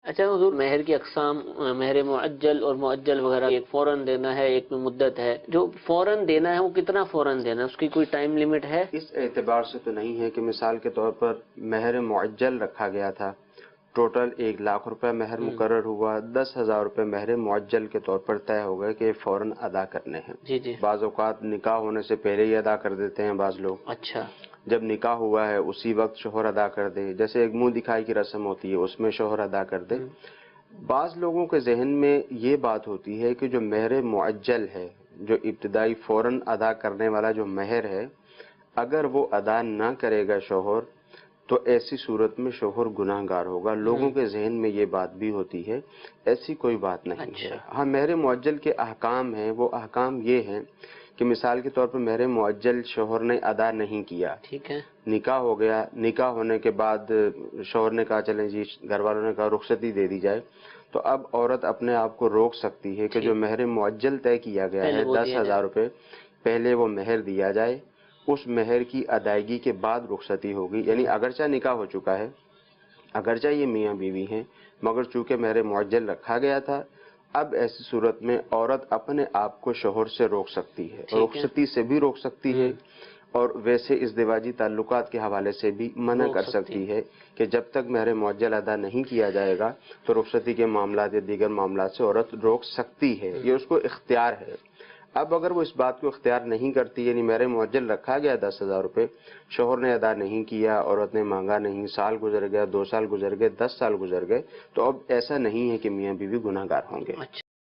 اچھا حضور، مہر کی اقسام، مہر معجل اور معجل وغیرہ، ایک فوراً دینا ہے، ایک میں مدت ہے. جو فوراً دینا ہے وہ کتنا فوراً دینا ہے، اس کی کوئی ٹائم لمٹ ہے؟ اس اعتبار سے تو نہیں ہے کہ مثال کے طور پر مہر معجل رکھا گیا تھا، ٹوٹل 1,00,000 روپے مہر مقرر ہوا، 10,000 روپے مہر معجل کے طور پر طے ہو گئے کہ فوراً ادا کرنے ہیں. جی جی. بعض اوقات نکاح ہونے سے پہلے ہی ادا کر دیتے ہیں بعض لوگ. اچھا. جب نکاح ہوا ہے اسی وقت شوہر ادا کر دے، جیسے ایک منہ دکھائی کی رسم ہوتی ہے اس میں شوہر ادا کر دے. بعض لوگوں کے ذہن میں یہ بات ہوتی ہے کہ جو مہر معجل ہے، جو ابتدائی فوراً ادا کرنے والا جو مہر ہے، اگر وہ ادا نہ کرے گا شوہر تو ایسی صورت میں شوہر گناہ گار ہوگا. لوگوں کے ذہن میں یہ بات بھی ہوتی ہے، ایسی کوئی بات نہیں ہے. ہاں، مہر معجل کے احکام ہیں، وہ احکام یہ ہیں کہ مثال کے طور پر مہر معجل شوہر نے ادا نہیں کیا، ٹھیک ہے، نکاح ہو گیا، نکاح ہونے کے بعد شوہر نے کہا چلیں جی، گھر والوں نے کہا رخصتی دے دی جائے، تو اب عورت اپنے آپ کو روک سکتی ہے کہ جو مہر معجل طے کیا گیا ہے 10,000 روپے، پہلے وہ مہر دیا جائے، اس مہر کی ادائیگی کے بعد رخصتی ہوگی. یعنی اگرچہ نکاح ہو چکا ہے، اگرچہ یہ میاں بیوی ہیں، مگر چونکہ مہر معجل رکھا گیا تھا، اب ایسی صورت میں عورت اپنے آپ کو شوہر سے روک سکتی ہے، رخصتی سے بھی روک سکتی ہے، اور ویسے ازدواجی تعلقات کے حوالے سے بھی منع کر سکتی ہے کہ جب تک مہر معجل ادا نہیں کیا جائے گا تو رخصتی کے معاملات یا دیگر معاملات سے عورت روک سکتی ہے. یہ اس کو اختیار ہے. اب اگر وہ اس بات کو اختیار نہیں کرتی، یعنی مہر معجل رکھا گیا 10,000 روپے، شوہر نے ادا نہیں کیا، عورت نے مانگا نہیں، سال گزر گیا، 2 سال گزر گئے، 10 سال گزر گئے، تو اب ایسا نہیں ہے کہ میاں بیوی گناہ گار ہوں گے.